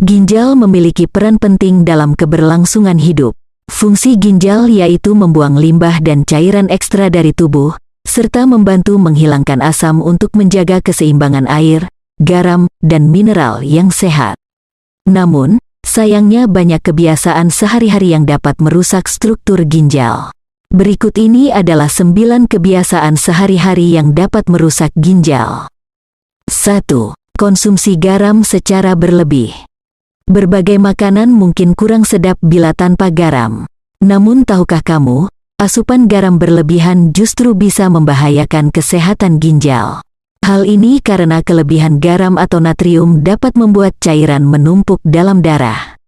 Ginjal memiliki peran penting dalam keberlangsungan hidup. Fungsi ginjal yaitu membuang limbah dan cairan ekstra dari tubuh, serta membantu menghilangkan asam untuk menjaga keseimbangan air, garam, dan mineral yang sehat. Namun, sayangnya banyak kebiasaan sehari-hari yang dapat merusak struktur ginjal. Berikut ini adalah 9 kebiasaan sehari-hari yang dapat merusak ginjal. 1. Konsumsi garam secara berlebih. Berbagai makanan mungkin kurang sedap bila tanpa garam. Namun tahukah kamu, asupan garam berlebihan justru bisa membahayakan kesehatan ginjal. Hal ini karena kelebihan garam atau natrium dapat membuat cairan menumpuk dalam darah.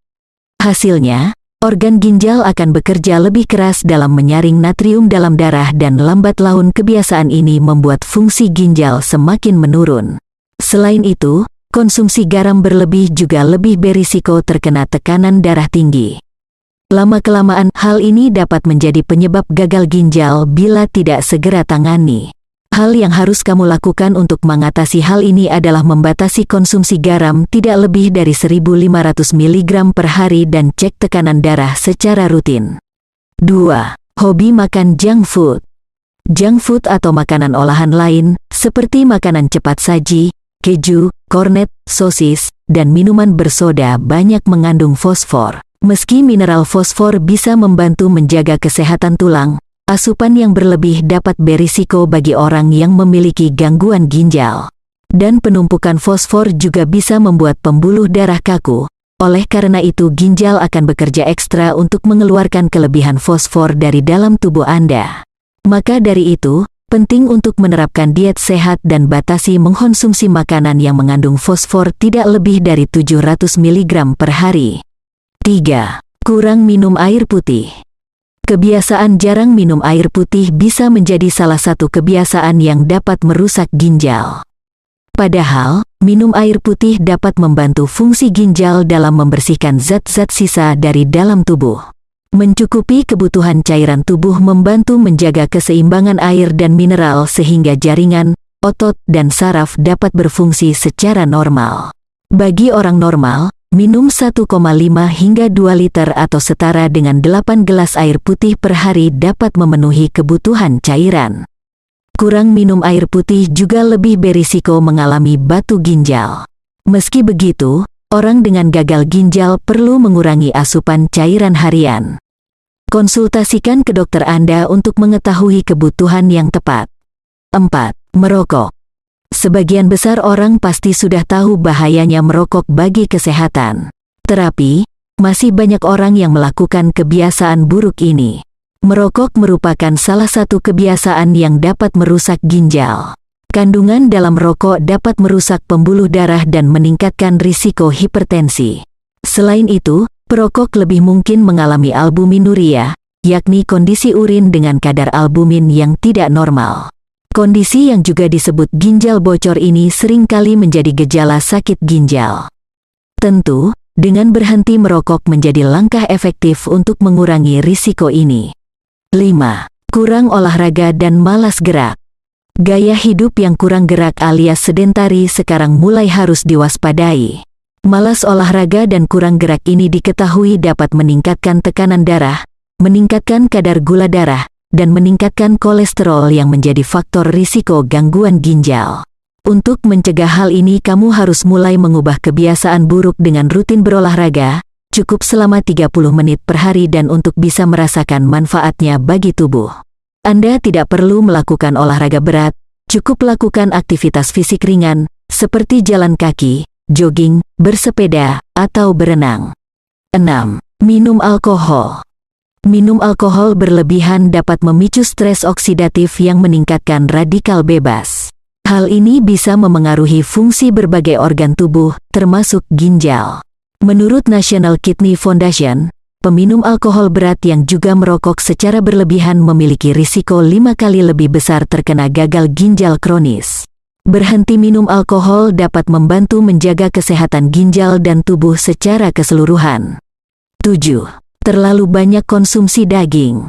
Hasilnya, organ ginjal akan bekerja lebih keras dalam menyaring natrium dalam darah dan lambat laun kebiasaan ini membuat fungsi ginjal semakin menurun. Selain itu, konsumsi garam berlebih juga lebih berisiko terkena tekanan darah tinggi. Lama-kelamaan, hal ini dapat menjadi penyebab gagal ginjal bila tidak segera tangani. Hal yang harus kamu lakukan untuk mengatasi hal ini adalah membatasi konsumsi garam tidak lebih dari 1.500 mg per hari dan cek tekanan darah secara rutin. 2. Hobi makan junk food. Junk food atau makanan olahan lain, seperti makanan cepat saji, keju, kornet, sosis, dan minuman bersoda banyak mengandung fosfor. Meski mineral fosfor bisa membantu menjaga kesehatan tulang, asupan yang berlebih dapat berisiko bagi orang yang memiliki gangguan ginjal. Dan penumpukan fosfor juga bisa membuat pembuluh darah kaku. Oleh karena itu ginjal akan bekerja ekstra untuk mengeluarkan kelebihan fosfor dari dalam tubuh Anda. Maka dari itu, penting untuk menerapkan diet sehat dan batasi mengkonsumsi makanan yang mengandung fosfor tidak lebih dari 700 mg per hari. 3. Kurang minum air putih. Kebiasaan jarang minum air putih bisa menjadi salah satu kebiasaan yang dapat merusak ginjal. Padahal, minum air putih dapat membantu fungsi ginjal dalam membersihkan zat-zat sisa dari dalam tubuh. Mencukupi kebutuhan cairan tubuh membantu menjaga keseimbangan air dan mineral sehingga jaringan, otot, dan saraf dapat berfungsi secara normal. Bagi orang normal, minum 1,5 hingga 2 liter atau setara dengan 8 gelas air putih per hari dapat memenuhi kebutuhan cairan. Kurang minum air putih juga lebih berisiko mengalami batu ginjal. Meski begitu, orang dengan gagal ginjal perlu mengurangi asupan cairan harian. Konsultasikan ke dokter Anda untuk mengetahui kebutuhan yang tepat. 4. Merokok. Sebagian besar orang pasti sudah tahu bahayanya merokok bagi kesehatan. Tetapi, masih banyak orang yang melakukan kebiasaan buruk ini. Merokok merupakan salah satu kebiasaan yang dapat merusak ginjal. Kandungan dalam rokok dapat merusak pembuluh darah dan meningkatkan risiko hipertensi. Selain itu, perokok lebih mungkin mengalami albuminuria, yakni kondisi urin dengan kadar albumin yang tidak normal. Kondisi yang juga disebut ginjal bocor ini seringkali menjadi gejala sakit ginjal. Tentu, dengan berhenti merokok menjadi langkah efektif untuk mengurangi risiko ini. 5. Kurang olahraga dan malas gerak. Gaya hidup yang kurang gerak alias sedentari sekarang mulai harus diwaspadai. Malas olahraga dan kurang gerak ini diketahui dapat meningkatkan tekanan darah, meningkatkan kadar gula darah, dan meningkatkan kolesterol yang menjadi faktor risiko gangguan ginjal. Untuk mencegah hal ini kamu harus mulai mengubah kebiasaan buruk dengan rutin berolahraga, cukup selama 30 menit per hari dan untuk bisa merasakan manfaatnya bagi tubuh. Anda tidak perlu melakukan olahraga berat, cukup lakukan aktivitas fisik ringan, seperti jalan kaki, jogging, bersepeda, atau berenang. 6. Minum alkohol. Minum alkohol berlebihan dapat memicu stres oksidatif yang meningkatkan radikal bebas. Hal ini bisa memengaruhi fungsi berbagai organ tubuh, termasuk ginjal. Menurut National Kidney Foundation, peminum alkohol berat yang juga merokok secara berlebihan memiliki risiko 5 kali lebih besar terkena gagal ginjal kronis. Berhenti minum alkohol dapat membantu menjaga kesehatan ginjal dan tubuh secara keseluruhan. 7. Terlalu banyak konsumsi daging.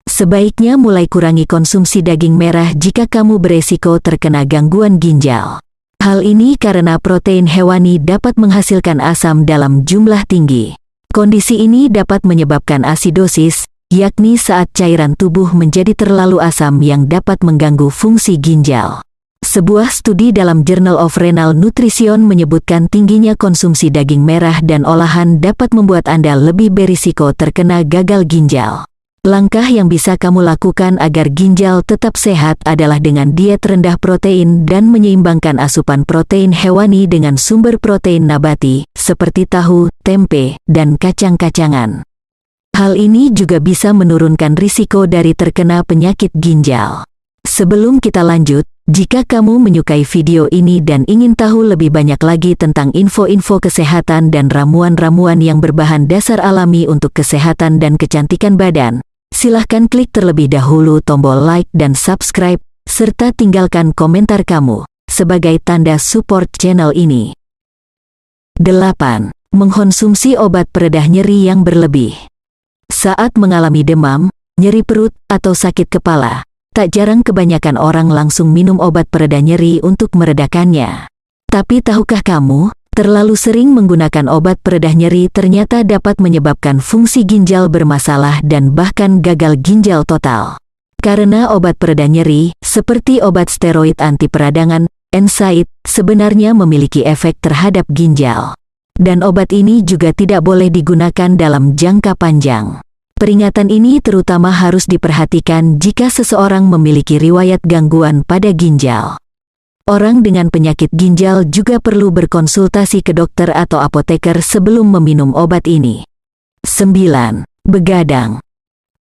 Sebaiknya mulai kurangi konsumsi daging merah jika kamu beresiko terkena gangguan ginjal. Hal ini karena protein hewani dapat menghasilkan asam dalam jumlah tinggi. Kondisi ini dapat menyebabkan asidosis, yakni saat cairan tubuh menjadi terlalu asam yang dapat mengganggu fungsi ginjal. Sebuah studi dalam Journal of Renal Nutrition menyebutkan tingginya konsumsi daging merah dan olahan dapat membuat Anda lebih berisiko terkena gagal ginjal. Langkah yang bisa kamu lakukan agar ginjal tetap sehat adalah dengan diet rendah protein dan menyeimbangkan asupan protein hewani dengan sumber protein nabati, seperti tahu, tempe, dan kacang-kacangan. Hal ini juga bisa menurunkan risiko dari terkena penyakit ginjal. Sebelum kita lanjut, jika kamu menyukai video ini dan ingin tahu lebih banyak lagi tentang info-info kesehatan dan ramuan-ramuan yang berbahan dasar alami untuk kesehatan dan kecantikan badan, silahkan klik terlebih dahulu tombol like dan subscribe, serta tinggalkan komentar kamu, sebagai tanda support channel ini. 8. Mengkonsumsi obat peredah nyeri yang berlebih. Saat mengalami demam, nyeri perut, atau sakit kepala, tak jarang kebanyakan orang langsung minum obat pereda nyeri untuk meredakannya. Tapi tahukah kamu, terlalu sering menggunakan obat peredah nyeri ternyata dapat menyebabkan fungsi ginjal bermasalah dan bahkan gagal ginjal total. Karena obat pereda nyeri, seperti obat steroid anti peradangan, NSAID, sebenarnya memiliki efek terhadap ginjal. Dan obat ini juga tidak boleh digunakan dalam jangka panjang. Peringatan ini terutama harus diperhatikan jika seseorang memiliki riwayat gangguan pada ginjal. Orang dengan penyakit ginjal juga perlu berkonsultasi ke dokter atau apoteker sebelum meminum obat ini. 9. Begadang.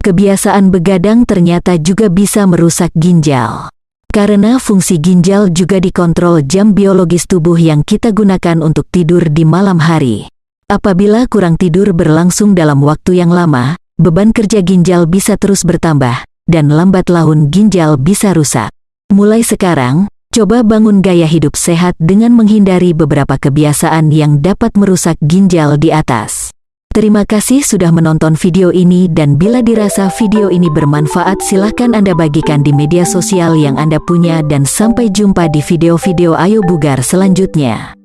Kebiasaan begadang ternyata juga bisa merusak ginjal. Karena fungsi ginjal juga dikontrol jam biologis tubuh yang kita gunakan untuk tidur di malam hari. Apabila kurang tidur berlangsung dalam waktu yang lama, beban kerja ginjal bisa terus bertambah, dan lambat laun ginjal bisa rusak. Mulai sekarang, coba bangun gaya hidup sehat dengan menghindari beberapa kebiasaan yang dapat merusak ginjal di atas. Terima kasih sudah menonton video ini dan bila dirasa video ini bermanfaat silahkan Anda bagikan di media sosial yang Anda punya dan sampai jumpa di video-video Ayo Bugar selanjutnya.